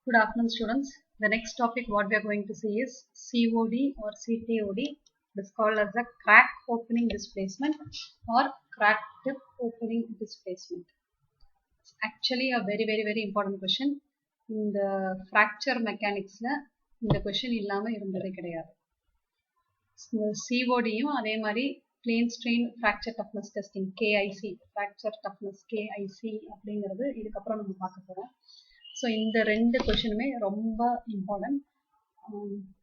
Good afternoon, students. The next topic what we are going to see is COD or CTOD. It is called as a crack opening displacement or crack tip opening displacement. It's actually a very important question. In the fracture mechanics, இந்த question இல்லாம இருந்ததே கிடையாது. CODயும் அதே மாதிரி plane strain fracture toughness testing KIC fracture toughness KIC அப்படிங்கிறது இதுக்கப்புறம் நம்ம பார்க்க போறோம். So இந்த ரெண்டு கொஸ்டினுமே ரொம்ப important.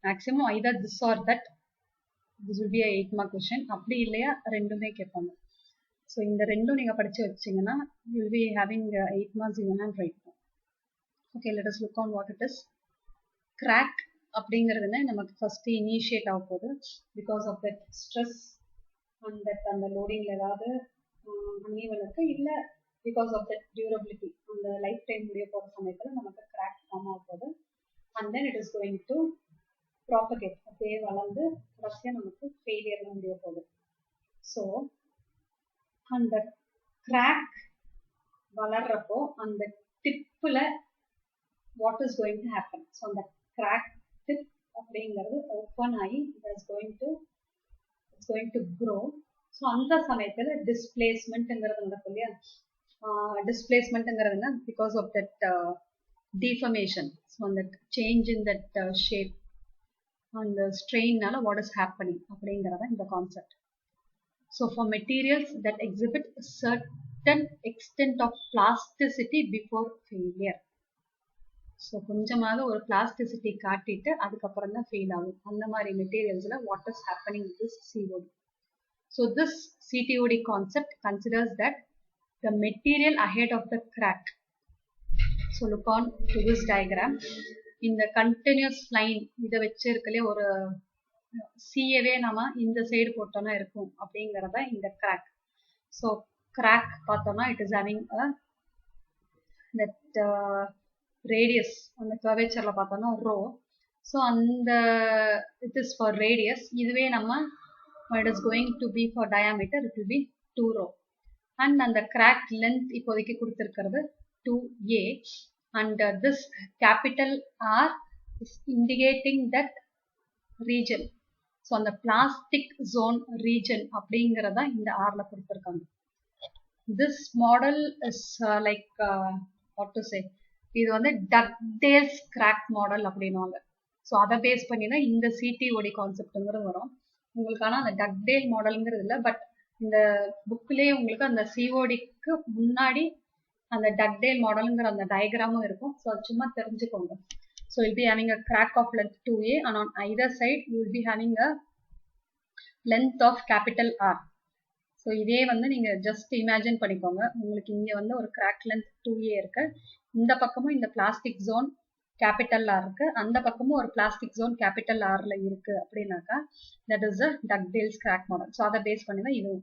Maximum either this or that, this will be a 8 mark question. அப்படி இல்லையா ரெண்டுமே கேட்பாங்க. ஸோ இந்த ரெண்டும் நீங்கள் படித்து வச்சிங்கன்னா you will be having 8 marks in hand right now. Okay, let us look on what it is. Crack அப்படிங்கிறதுனா நமக்கு ஃபர்ஸ்ட் இனிஷியேட் ஆக போகுது because of that stress and that அந்த லோடிங்கில் ஏதாவது அன்ஈவன் இருக்கு இல்லை பிகாஸ் ஆஃப் தட் டியூரபிலிட்டி அந்த lifetime முடிய போகிற சமயத்தில் நமக்கு கிராக் ஃபார்ம் ஆக போகுது and then it is going to propagate அப்படியே வளர்ந்து கடைசியாக நமக்கு ஃபெயிலியர்லாம் முடிய போகுது. ஸோ அந்த கிராக் வளர்றப்போ அந்த டிப்பில் what is going to happen. So அந்த கிராக் டிப் அப்படிங்கிறது ஓப்பன் ஆகி it's going to grow. So அந்த சமயத்தில் டிஸ்பிளேஸ்மெண்ட்ங்கிறது நடக்கும் இல்லையா. டிஸ்பிளேஸ்மெண்ட்ங்கிறதுனா because of that deformation. So அந்த சேஞ்ச் இன் தட் ஷேப் அந்த ஸ்ட்ரெயின்னால வாட் இஸ் ஹேப்பனிங் அப்படிங்கிறத இந்த concept. So for materials that exhibit certain extent of plasticity before failure. So கொஞ்சமாவது ஒரு பிளாஸ்டிசிட்டி காட்டிட்டு அதுக்கப்புறம் தான் ஃபெயில் ஆகும். அந்த மாதிரி மெட்டீரியல்ஸில் what is happening this COD. So this CTOD concept considers that the material ahead of the crack. So look on to this diagram. In the continuous line இதை வச்சிருக்கலே ஒரு CAவே நம்ம இந்த சைடு போட்டோம்னா இருக்கும் அப்படிங்கிறத இந்த crack. So crack பார்த்தோம்னா it is having a that radius அந்த curvatureல பார்த்தோம்னா rho. So அந்த it is for radius. இதுவே நம்ம it is going to be for diameter, it will be 2 rho. And அந்த crack length இப்போதைக்கு கொடுத்திருக்கிறது 2a and this capital R is indicating that region. So அந்த plastic zone region அப்படிங்கிறத இந்த Rல கொடுத்திருக்காங்க. This model is like what to say, இது வந்து Dugdale's crack model அப்படின்னுவாங்க. ஸோ அதை பேஸ் பண்ணி தான் இந்த CTOD கான்செப்ட்ங்கிறது வரும். உங்களுக்கான அந்த டக்டேல் மாடலுங்கிறது இல்லை, பட் இந்த புக்லேயே உங்களுக்கு அந்த CODக்கு முன்னாடி அந்த டக்டேல் மாடலுங்கிற அந்த டயக்ராமும் இருக்கும். ஸோ அது சும்மா தெரிஞ்சுக்கோங்க. So will be having a crack of length 2a and on either side you will be having a length of capital R. So இதே வந்து நீங்கள் ஜஸ்ட் இமேஜின் பண்ணிக்கோங்க. உங்களுக்கு இங்கே வந்து ஒரு கிராக் லென்த் 2a இருக்கு, இந்த பக்கமும் இந்த பிளாஸ்டிக் ஜோன் கேபிட்டல் R இருக்கு, அந்த பக்கமும் ஒரு பிளாஸ்டிக் ஜோன் கேபிட்டல் Rல இருக்கு அப்படின்னாக்கா that is a Dugdale's crack model. So அதை பேஸ் பண்ணி தான் இதுவும்.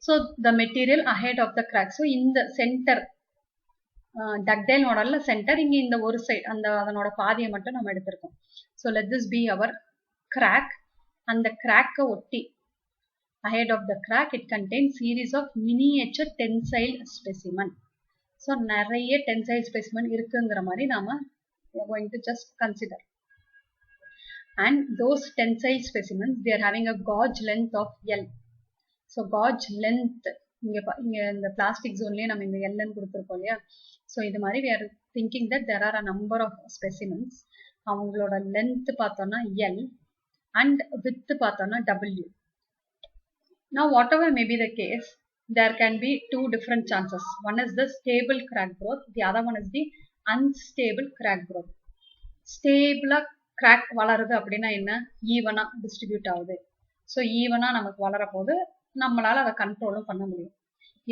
So the material ahead of the crack. So இந்த சென்டர் Dugdale மாடல்ல சென்டர் இங்கே இந்த ஒரு சைடு அந்த அதனோட பாதியை மட்டும் நம்ம எடுத்திருக்கோம். So let this be our crack. அந்த கிராக்கை ஒட்டி ahead of the crack it contains series of miniature tensile specimen. So நிறைய டென்சைல் ஸ்பெசிமென் இருக்குங்கிற மாதிரி நாம going to just consider. And those tensile specimens they are having a gauge length of L. So gauge length இங்க இந்த plastic ஜோன்லயே நம்ம இந்த Lன்னு கொடுத்துருக்கோம் இல்லையா. ஸோ இது மாதிரி we are thinking that there are a number of specimens. அவங்களோட length பார்த்தோம்னா L and width பார்த்தோம்னா W. Now whatever may be the case, there can be two different chances. One is the stable crack growth, the other one is the unstable crack growth. Stable crack வளருது அப்படின்னா என்ன, ஈவனா distribute ஆகுது. So ஈவனா நமக்கு வளர போது நம்மளால அதை கண்ட்ரோலும் பண்ண முடியும்.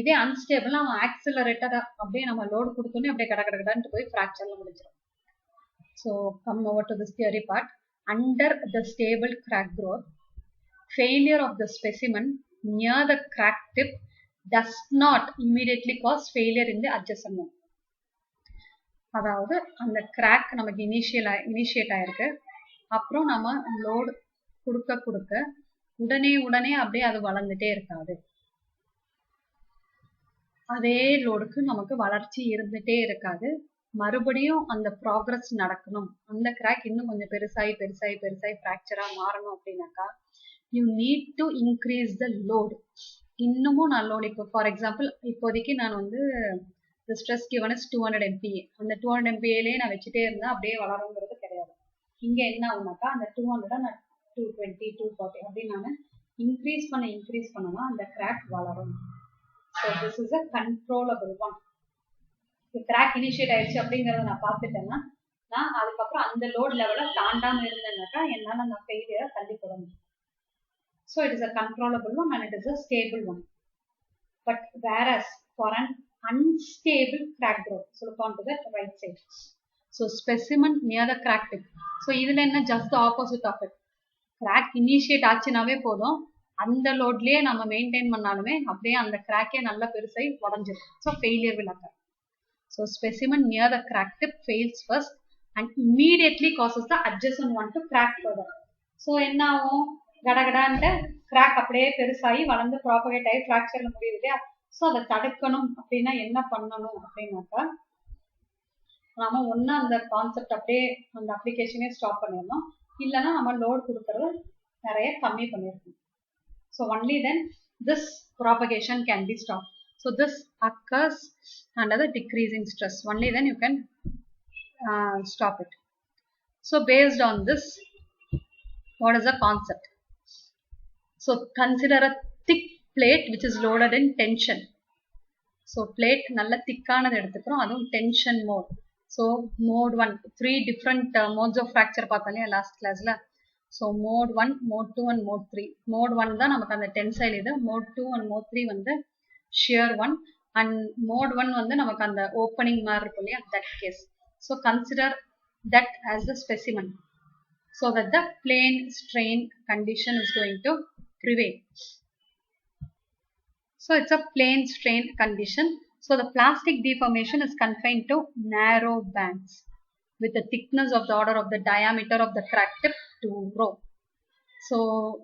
இதே அன்ஸ்டேபிள் நம்ம ஆக்சிலரேட்டர் அப்படியே நம்ம லோடு கொடுத்தோன்னே அப்படியே கடகடன்னு போய் ஃப்ராக்சர்ல முடிச்சிடும். So come over to this theory part. Under the stable crack growth, failure of the specimen near the crack tip does not immediately cause failure in the adjacent one. அதாவது அந்த கிராக் நமக்கு initiate ஆயிருக்கு, அப்புறம் நம்ம load கொடுக்க உடனே அப்படியே அது வளர்ந்துட்டே இருக்காது. அதே லோடுக்கு நமக்கு வளர்ச்சி இருந்துட்டே இருக்காது. மறுபடியும் அந்த ப்ராக்ரஸ் நடக்கணும், அந்த கிராக் இன்னும் கொஞ்சம் பெருசாகி பெருசாகி பெருசாகி ஃப்ராக்சரா மாறணும் அப்படின்னாக்கா you need to increase the load. இன்னமும் நான் லோடு, இப்போ ஃபார் எக்ஸாம்பிள் இப்போதைக்கு நான் வந்து the stress given is 200 MPa, அந்த 200 MPaலே நான் வச்சுட்டே இருந்தா அப்படியே வளருங்கிறது கிடையாது. இங்க என்ன ஆகுனாக்கா அந்த 200 நான் 220 240 அப்படின்னு நான் இன்க்ரீஸ் பண்ணனா அந்த கிராக் வளரும். So this is a controllable one. Crack initiate ஆயிடுச்சு அப்படிங்கறத நான் பார்த்துட்டேன்னா நான் அதுக்கப்புறம் அந்த லோட் லெவலை தாண்டாம இருந்தேன்னாக்கா என்னால அந்த ஃபெயிலியரை தள்ளி போட முடியும். So it is a controllable one and it is a stable one. But whereas for an unstable crack growth, so look on to the right side. So specimen near the crack tip. So இதுல என்ன just the opposite of it. Crack initiate ஆச்சுனாவே போதும், அந்த லோட்லயே நம்ம maintain பண்ணாலுமே அப்படியே அந்த கிராக்கே நல்லா பெருசாகி உடஞ்சிடும். So failure will occur. So specimen near the crack tip fails first and immediately causes the adjacent one to crack further. So என்ன ஆகும், கடகடான்ட்டு கிராக் அப்படியே பெருசாகி வளர்ந்து ப்ராபகேட் ஆகி ஃப்ராக்சர்ல முடியுது இல்லையா. ஸோ அதை தடுக்கணும் அப்படின்னா என்ன பண்ணணும் அப்படின்னாக்கா நாம ஒன்னு அந்த கான்செப்ட் அப்படியே அந்த அப்ளிகேஷனே ஸ்டாப் பண்ணிடணும், இல்லைன்னா நம்ம லோட் கொடுக்கறது நிறைய கம்மி பண்ணிருக்கணும். So only then this propagation can P stop. So this occurs under the decreasing stress. Only then you can stop it. So based on this, what is the concept? So consider a thick plate which is loaded in tension. So plate நல்ல திக்கானது எடுத்துக்கிறோம், அதுவும் tension mode. So mode 1, 3 different modes of fracture பார்த்தோம் last classல. So mode 1, mode 2 and mode 3. mode 1 தான் நமக்கு அந்த tensile இது, mode 2 and mode 3 வந்து shear 1 and mode 1 வந்து நமக்கு அந்த opening மாதிரி இருக்கும் இல்லையா, that case. So consider that as the specimen so that the plane strain condition is going to prevail. So it's a plane strain condition. So the plastic deformation is confined to narrow bands with a thickness of the order of the diameter of the crack tip 2 rho. So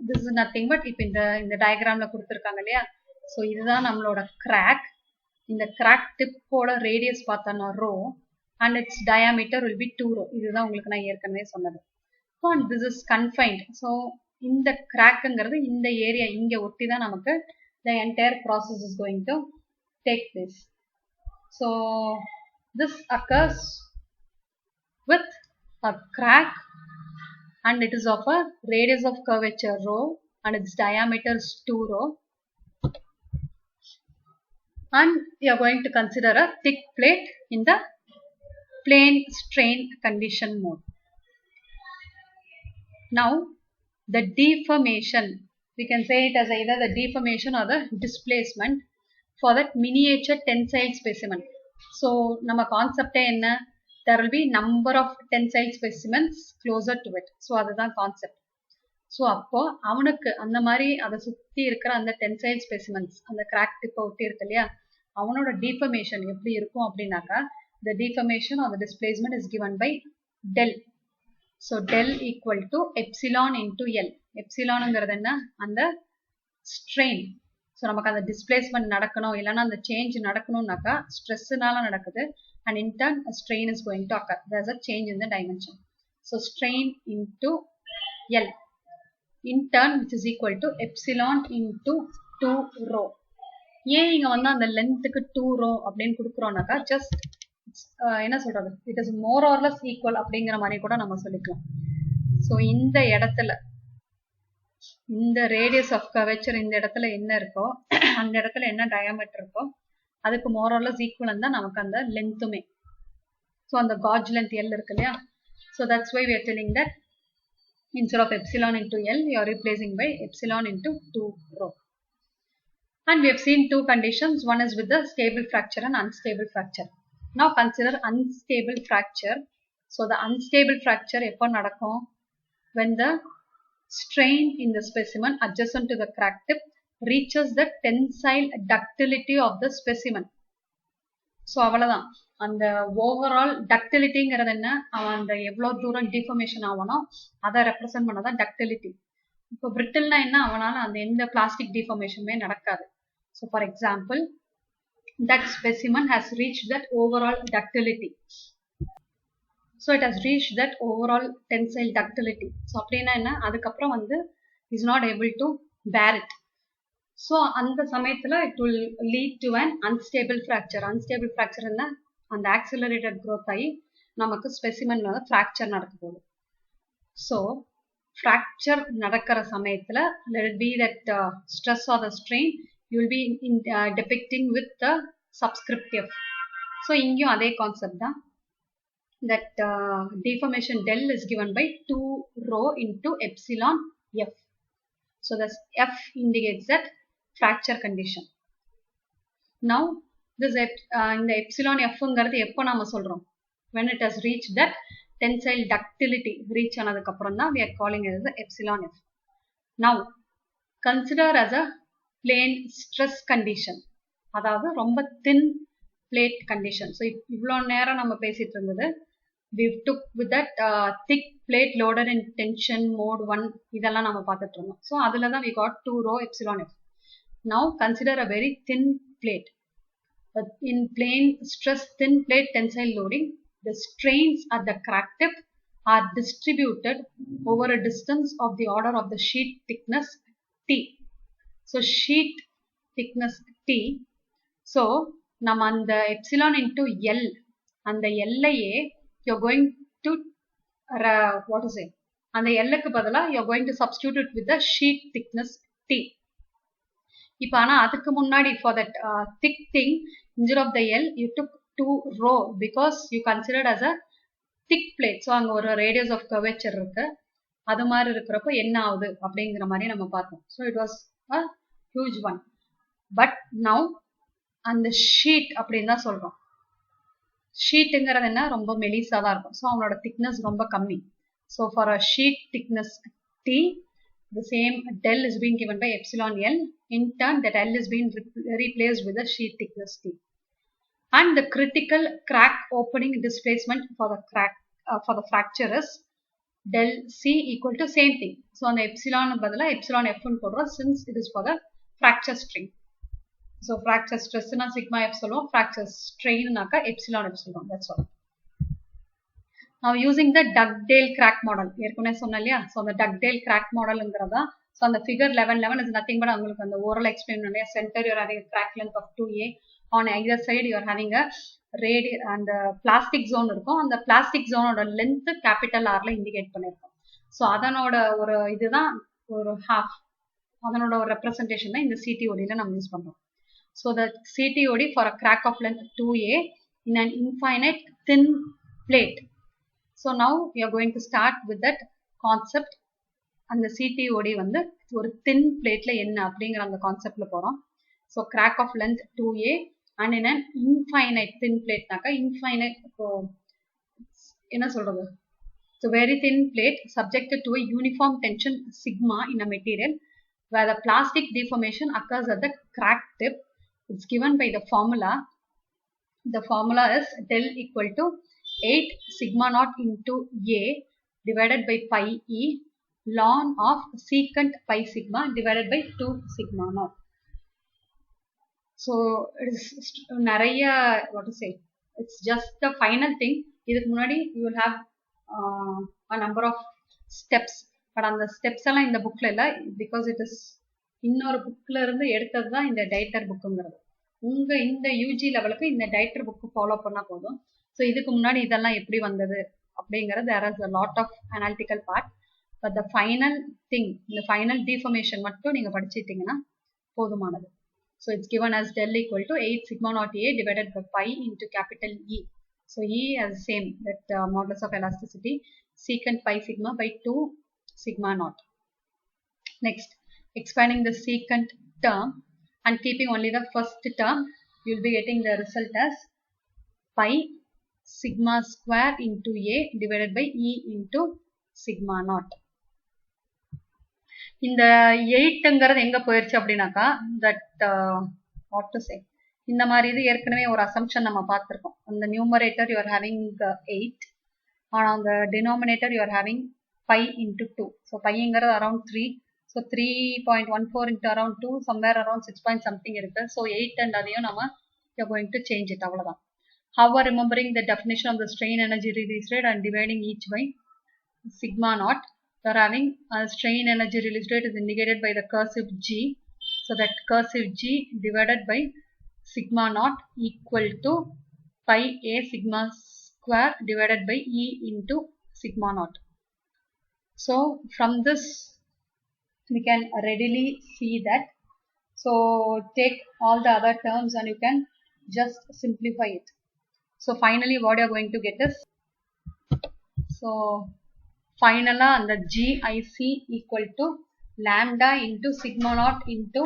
this is nothing but இப்போ இந்த டயக்ராம்ல கொடுத்துருக்காங்க இல்லையா. So இதுதான் நம்மளோட crack. இந்த crack டிப்போட radius பார்த்தோன்னா rho and its diameter will be 2 rho. இதுதான் உங்களுக்கு நான் ஏற்கனவே சொன்னது. So and this is confined. So இந்த கிராக்குங்கிறது இந்த ஏரியா இங்கே ஒட்டி தான் நமக்கு the entire process is going to take place. So this occurs with a crack and it is of a radius of curvature rho and its diameter is 2 rho, and we are going to consider a thick plate in the plane strain condition mode. Now the deformation, we can say it as either the deformation or the displacement for that miniature tensile specimen. So நம்ம கான்செப்டே என்ன, there will be number of tensile specimens closer to it. So அதுதான் concept. So அப்போ அவனுக்கு அந்த மாதிரி அதை சுற்றி இருக்கிற அந்த டென்சைல் ஸ்பெசிமென்ஸ் அந்த கிராக் டிப்பை ஒட்டி இருக்கு இல்லையா, அவனோட டிஃபர்மேஷன் எப்படி இருக்கும் அப்படின்னாக்கா the deformation or the displacement is given by del. So del equal to epsilon into L. எப்சிலானுங்கிறது என்ன, அந்த ஸ்ட்ரெயின். ஸோ நமக்கு அந்த டிஸ்பிளேஸ்மெண்ட் நடக்கணும் இல்லைன்னா அந்த சேஞ்ச் நடக்கணும்னாக்கா ஸ்ட்ரெஸ்ஸுனால நடக்குது and in turn strain is going to occur. There's a change in the dimension. So strain into L in turn which is equal to epsilon into 2 rho. ஏன் இங்கே வந்து அந்த லென்த்துக்கு 2 ரோ அப்படின்னு கொடுக்குறோம்னாக்கா ஜஸ்ட் என்ன சொல்றது, it is more or less equal அப்படிங்கிற மாதிரி கூட நம்ம சொல்லிக்கலாம். ஸோ இந்த இடத்துல இந்த ரேடியஸ் ஆஃப் கர்வேச்சர் இந்த இடத்துல என்ன இருக்கோ அந்த இடத்துல என்ன டயாமீட்டர் இருக்கோ அதுக்கு மோர் ஆர்லெஸ் ஈக்குவல் தான் நமக்கு அந்த லென்த்துமே. ஸோ அந்த காஜ் லென்த் எல் இருக்கு இல்லையா. So that's why we are telling that instead of epsilon into L we are replacing by epsilon into 2 rho. And we have seen two conditions, one is with the stable fracture and unstable fracture. Now consider unstable fracture. So the unstable fracture எப்போ நடக்கும், when the strain in the specimen adjacent to the crack tip reaches the tensile ductility of the specimen. So அவ்வளோதான், அந்த overall டக்டிலிட்டிங்கிறது என்ன, அவன் அந்த எவ்வளோ தூரம் deformation ஆகணும் அதை ரெப்ரசென்ட் பண்ணதான் டக்டிலிட்டி. இப்போ பிரிட்டில்னா என்ன, அவனால் அந்த எந்த பிளாஸ்டிக் டிஃபர்மேஷனுமே நடக்காது. So for example that specimen has reached that overall ductility. So it has reached that overall tensile ductility. So அப்படின்னா என்ன, அதுக்கப்புறம் வந்து is not able to bear it. So அந்த சமயத்துல it will lead to an unstable fracture. Unstable fracture என்ன, அந்த accelerated growth ஆகி நமக்கு specimen வந்து fracture நடக்க போகுது. So fracture நடக்கிற சமயத்துல let it be that stress or the strain, you will be depicting with the subscript F. So இங்கேயும் அதே கான்செப்ட் தான், that deformation del is given by 2 rho into epsilon F. So this F indicates that fracture condition. Now this இந்த epsilon F ங்கிறது எப்போ நாம சொல்றோம், when it has reached that tensile ductility reach ஆனதுக்கு அப்புறம் தான் we are calling it as the epsilon F. Now consider as a plane stress condition, அதாவது ரொம்ப thin plate condition. So இவ்வளோ நேரம் நம்ம பேசிட்டு இருந்தது we took with that thick plate loaded in tension mode 1 இதெல்லாம் நம்ம பார்த்துட்டு இருந்தோம். So அதுல தான் we got 2 rho epsilon F. Now consider a very thin plate. But in plane stress thin plate tensile loading, the strains at the crack tip are distributed over a distance of the order of the sheet thickness T. So sheet thickness T. So நம்ம அந்த epsilon into L, அந்த L-ஐயே you're going to what to say, அந்த L-க்கு பதிலா you're going to substitute it with the sheet thickness T. இப்போ ஆனா அதுக்கு முன்னாடி for that thick thing, instead of the L you took 2 rho because you considered as a thick plate. So அங்க ஒரு radius of curvature இருக்கு, அது மாதிரி இருக்கிறப்போ என்ன ஆகுது அப்படிங்கிற மாதிரி நம்ம பார்த்தோம். So it was a huge one. But now அந்த ஷீட் அப்படின்னு தான் சொல்றோம். ஷீட்டுங்கிறது என்ன, ரொம்ப மெலிசா தான் இருக்கும். ஸோ அவனோட திக்னஸ் ரொம்ப கம்மி. So for a sheet thickness T, the same del is being given by epsilon L. In turn, that L is being replaced with the sheet thickness T. And the critical crack opening displacement for the crack for the fracture is del C equal to same thing. So on the epsilon பதிலா epsilon F ன்னு போடுறோம், since it is for the fracture strain. So fracture stress na sigma F சொல்லுவோம், fracture strain நாக்க epsilon F சொல்லுவோம். That's all. Now using the Dugdale crack model, ஏற்கனவே சொன்னேன் இல்லையா, so the Dugdale crack model ங்கிறதா, so அந்த figure 11 is nothing but உங்களுக்கு அந்த oral explain பண்ணலையா, center you are having a crack length of 2a, on either side you are having a radius and plastic zone இருக்கும், அந்த plastic zone ஓட length capital R ல indicate பண்ணிருக்கோம். So அதனோட ஒரு இதுதான் ஒரு half, அதனோட ஒரு representation தான் இந்த CTOD ல நம்ம யூஸ் பண்றோம். So the CTOD for a crack of length 2a in an infinite thin plate. So now we are going to start with that concept. And the CTOD வந்து ஒரு thin plateல என்ன அப்படிங்கிற அந்த கான்செப்ட்ல போறோம். So crack of length 2a and in an infinite thin plate நாக்க infinite என்ன சொல்றது, so very thin plate subjected to a uniform tension sigma in a material where the plastic deformation occurs at the crack tip. It's given by the formula. The formula is del equal to 8 sigma naught into A divided by pi E ln of secant pi sigma divided by 2 sigma naught. So it is நிறைய what to say, it's just the final thing. இதுக்கு முன்னாடி you will have a number of steps, but அந்த steps எல்லாம் இந்த bookல இல்ல, because it is இன்னொரு புக்ல இருந்து எடுத்தது தான் இந்த டைட்டர் புக்குங்கிறது. உங்க இந்த யூஜி லெவலுக்கு இந்த டைட்டர் புக் ஃபாலோ பண்ணா போதும். ஸோ இதுக்கு முன்னாடி இதெல்லாம் எப்படி வந்தது அப்படிங்கிறது there is a lot of analytical part, but the final thing, இந்த final deformation மட்டும் நீங்க படிச்சிட்டீங்கன்னா போதுமானது. So it's given as del equal to 8 sigma naught A divided by pi into capital E. So E as same, that modulus of elasticity secant pi sigma by 2 sigma naught. Next, expanding the secant term and keeping only the first term, you will be getting the result as pi sigma square into A divided by E into sigma naught. இந்த 8ங்கிறது எங்க போயிருச்சு அப்படின்னாக்கா, that what to say, இந்த மாதிரி இது ஏற்கனவே ஒரு assumption நம்ம பார்த்திருக்கோம். on the numerator you are having 8 and on the denominator you are having pi into 2. so piங்கிறது around 3, so 3.14 into around 2, somewhere around 6 point something இருக்கு. so 8 and அதையும் நம்ம you are going to change it, அவ்வளவுதான். However, remembering the definition of the strain energy release rate and dividing each by sigma naught, we are having a strain energy release rate is indicated by the cursive G. So that cursive G divided by sigma naught equal to pi a sigma square divided by E into sigma naught. So from this we can readily see that. So take all the other terms and you can just simplify it. So finally what you are going to get is, so finally and the GIC equal to lambda into sigma naught into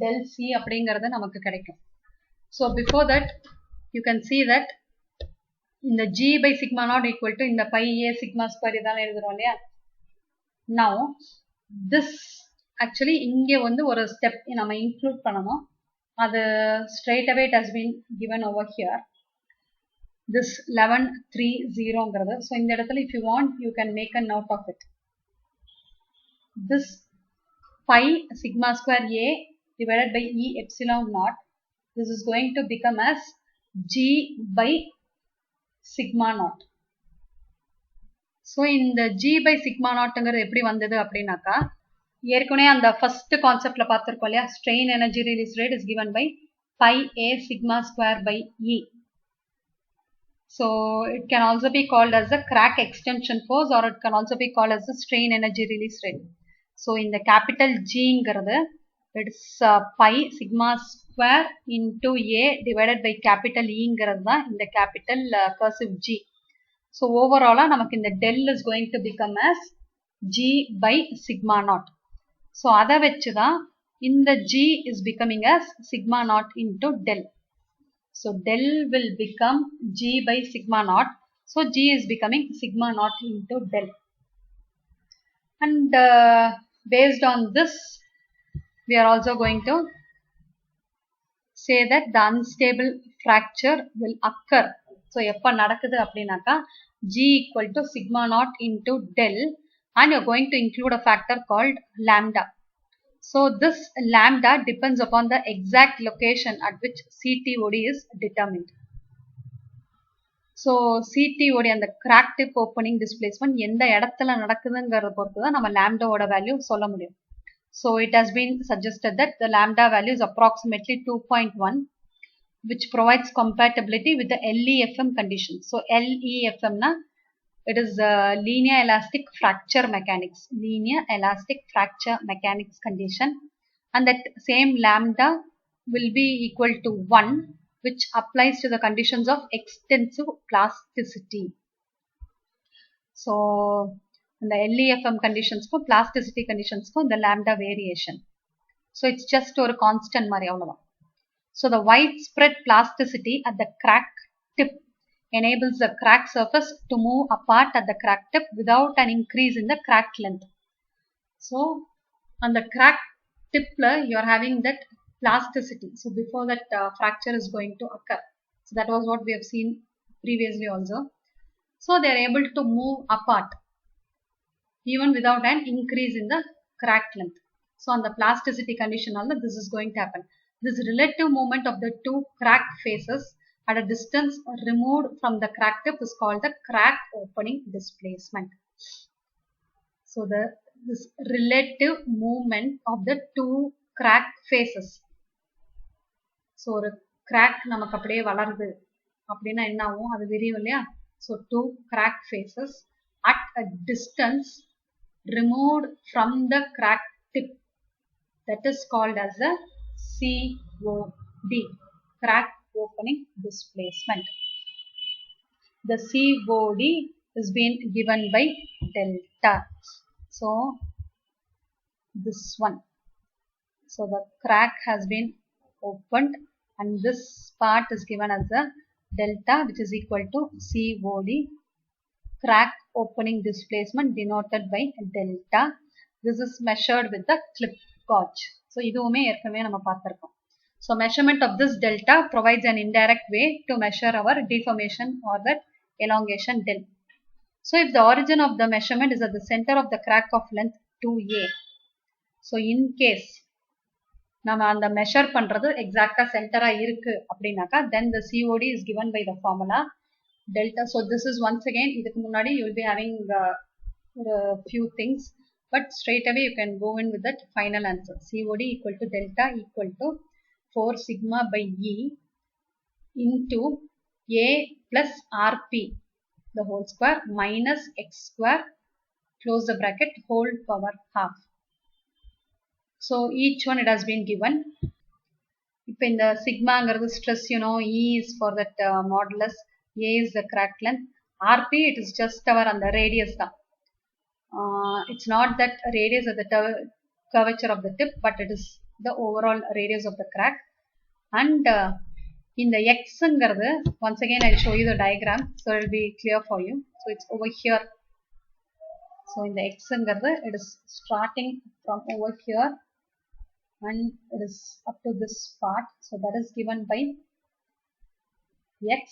del C அப்படிங்கிறது நமக்கு கிடைக்கும். So before that you can see that in the G by sigma naught equal to in the pi a sigma square இதால எழுதுறோம் இல்லையா. Now this actually இங்கே வந்து ஒரு step நம்ம include பண்ணணும். அது straight away it has been given over here. This 1130ங்கிறது. So இந்த இடத்துல if you want you can make a note of it. This pi sigma square a divided by E epsilon naught, this is going to become as G by sigma naught. So இந்த G by sigma naughtங்கிறது எப்படி வந்தது அப்படின்னாக்கா, ஏற்கனவே அந்த first conceptல பார்த்திருக்கோம் இல்லையா, strain energy release rate is given by pi a sigma square by E. So it can also be called as the crack extension force or it can also be called as the strain energy release rate. So in the capital G ங்கிறது it's pi sigma square into a divided by capital E ங்கிறது தான் இந்த capital cursive G. So overall நமக்கு இந்த del is going to become as G by sigma naught. So அதை வச்சு தான் இந்த G is becoming as sigma naught into del. So del will become G by sigma naught. So G is becoming sigma naught into del. And based on this, we are also going to say that the unstable fracture will occur. So எப்ப நடக்குது அப்படின்னாக்கா G equal to sigma naught into del and you are going to include a factor called lambda. So this lambda depends upon the exact location at which CTOD is determined. So CTOD and the crack tip opening displacement எந்த இடத்துல நடக்குதுங்கறத பொறுத்து தான் நம்ம lambda ஓட value சொல்ல முடியும். So it has been suggested that the lambda value is approximately 2.1 which provides compatibility with the LEFM condition. So LEFM na it is linear elastic fracture mechanics, linear elastic fracture mechanics condition, and that same lambda will be equal to 1 which applies to the conditions of extensive plasticity. So in the LEFM conditions for plasticity conditions for the lambda variation. So it's just a constant mari avladha. So the widespread plasticity at the crack tip enables the crack surface to move apart at the crack tip without an increase in the crack length. So on the crack tip you are having that plasticity. So before that fracture is going to occur. So that was what we have seen previously also. So they are able to move apart even without an increase in the crack length. So on the plasticity condition also this is going to happen. This relative movement of the two crack faces at a distance removed from the crack tip is called the crack opening displacement. So this relative movement of the two crack faces. So ஒரு crack நமக்கு அப்படியே வளருது அப்படின்னா என்ன ஆகும், அது விரியும் இல்லையா. So two crack faces at a distance removed from the crack tip, that is called as the COD, crack opening displacement. The COD is being given by delta. So this one. So the crack has been opened and this part is given as the delta which is equal to COD, crack opening displacement denoted by delta. This is measured with the clip gauge. So இதுவுமே ஏற்கனவே நம்ம பார்த்திருக்கோம். So measurement of this delta provides an indirect way to measure our deformation or that elongation del. So if the origin of the measurement is at the center of the crack of length 2a, so in case நம்ம அந்த measure பண்றது எக்ஸாக்டா சென்டரா இருக்கு அப்படின்னாக்கா then the COD is given by the formula delta. So this is once again இதுக்கு முன்னாடி you will be having a few things, but straight away you can go in with that final answer. COD equal to delta equal to 4 sigma by E into A plus RP the whole square minus X square close the bracket whole power half. So each one it has been given. If in the sigma stress, you know, E is for that modulus, A is the crack length, RP it is just our on the radius. It's not that radius of the curvature of the tip, but it is the overall radius of the crack. And in the X, once again I'll show you the diagram so it will be clear for you. So it's over here. So in the X, it is starting from over here and it is up to this part. So that is given by X.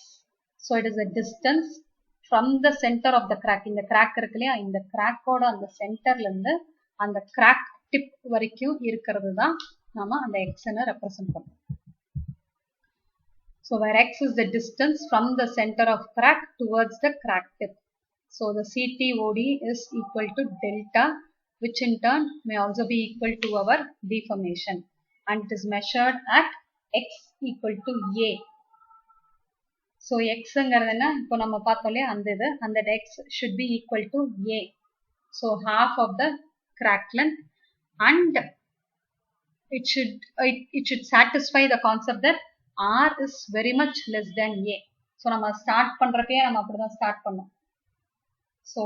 So it is a distance from the center of the crack. In the crack in the crack on the center and the crack tip varaikum irukkiradhu dhaan nama and X na represent pannom. So where X is the distance from the center of crack towards the crack tip. So the CTOD is equal to delta, which in turn may also be equal to our deformation, and it is measured at X equal to A. So X engaradena ipo nama paathole and that X should be equal to A. So half of the crack length, and it should satisfy the concept that R is very much less than A. So nama start பண்றப்பே நம்ம அப்படிதான் start பண்ணோம். So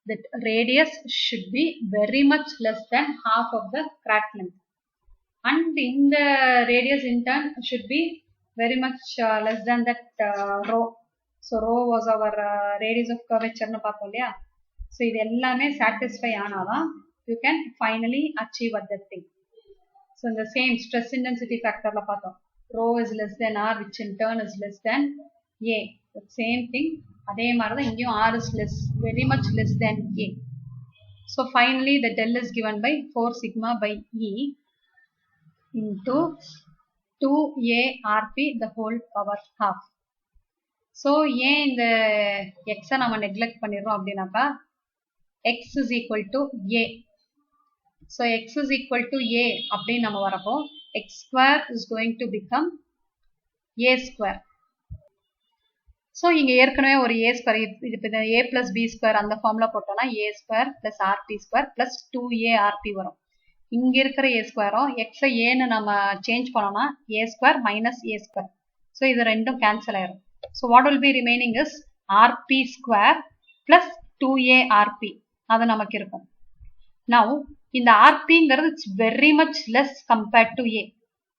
that radius should be very much less than half of the crack length, and in the radius in turn should be very much less than that rho. So rho was our radius of curvature nu paathom illaya. So idu ellame satisfy aanada you can finally achieve that thing. So in the same stress intensity factor la paathom rho is less than R, which in turn is less than A. The same thing adhe maari ingeyum R is very much less than A. So finally the del is given by 4 sigma by E into 2A RP the whole power half. So ஏன் இந்த X நம்ம neglect பண்ணிடுறோம் அப்படின்னாக்கா X is equal to A. So X is equal to A அப்படின்னு நம்ம வரப்போ X square is going to become A square. So இங்க ஏற்கனவே ஒரு A square இது A plus B square அந்த ஃபார்முலா போட்டோம்னா A square plus RP square plus 2A RP வரும். இங்க இருக்கிற A square X A ன்னு நம்ம சேஞ்ச் பண்ணோம்னா A square minus A square. So இது ரெண்டும் கேன்சல் ஆயிரும். So what will be remaining is RP square plus 2A RP. அது நமக்கு இருக்கும். Now இந்த RP ங்கிறது it's very much less compared to A.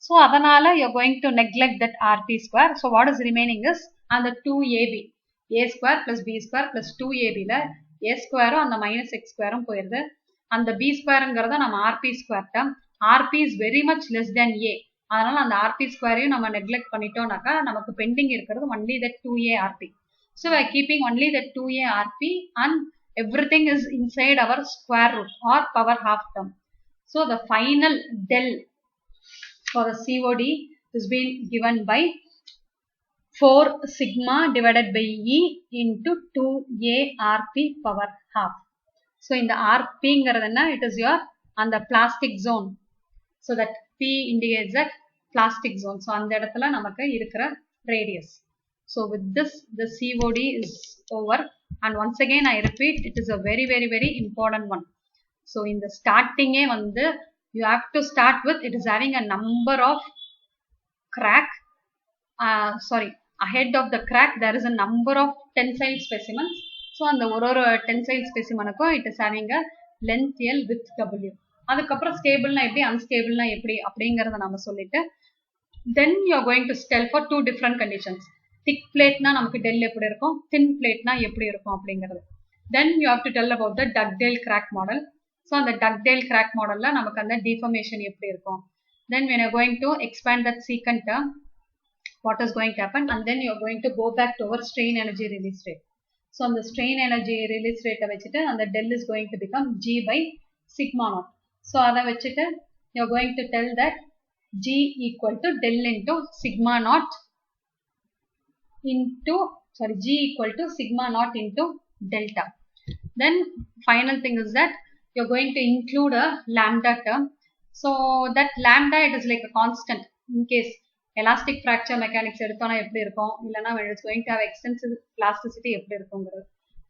So அதனால you're going to neglect that RP square. So what is remaining is and the 2AB. A square plus B square plus 2AB ல A square and the minus X square போயிருது. And the B square ங்கிறத நம்ம RP square term. RP is very much less than A. அதனால அந்த RP square நம்ம neglect பண்ணிட்டோம்னாக்கா நமக்கு pending இருக்கிறது only that 2A RP. So we are keeping only that 2A RP and everything is inside our square root or power half term. So the final del for the COD is being given by 4 sigma divided by E into 2A RP power half. So in the RP it is your on the plastic zone. So that P indicates that plastic zone. So அந்த இடத்துல நமக்கு இருக்கிற radius. So with this the COD is over, and once again I repeat it is a very very very important one. So in the starting you have to start with it is having a number of crack ahead of the crack there is a number of tensile specimens. So அந்த ஒரு tensile specimenக்கும் it is having a length L width W. அதுக்கப்புறம் ஸ்டேபிள்னா எப்படி அன்ஸ்டேபிள்னா எப்படி அப்படிங்கறத நாம சொல்லிட்டு then you are going to tell for two different conditions. Thick plate na நமக்கு del எப்படி இருக்கும், thin plate na எப்படி இருக்கும் அப்படிங்கிறது. Then you have to tell about the Dugdale crack model. So அந்த Dugdale crack modelல நமக்கு அந்த deformation எப்படி இருக்கும். Then when you are going to expand that secant term, what is going to happen, and then you are going to go back to our strain energy release rate. So on the strain energy release rate வச்சிட்டு அந்த del is going to become G by sigma naught. So அதை வச்சிட்டு you are going to tell that G equal to del into sigma naught into, sorry, G equal to sigma naught into delta. Then final thing is that you're going to include a lambda term. So that lambda, it is like a constant in case elastic fracture mechanics எடுத்தோம்னா எப்படி இருக்கும், இல்லனா when it's going to have extensive plasticity எப்படி இருக்கும்ங்கிறது.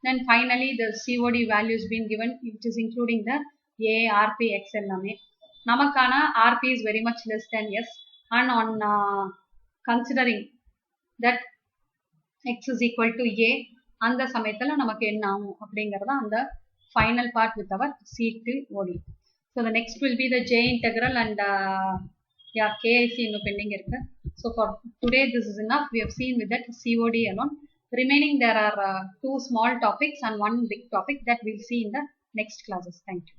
Then finally the COD value is being given, which is including the A, RP, X எல்லாமே. நமக்கான RP is very much less than S, and on considering that X is equal to A, அந்த சமயத்துல நமக்கு என்ன ஆகும் அப்படிங்கறத அந்த final part with our COD. So the next will be the J integral and yeah, KIC இன்னும் pending இருக்கு. So for today this is enough. We have seen with that COD alone. Remaining there are two small topics and one big topic that we'll see in the next classes. Thank you.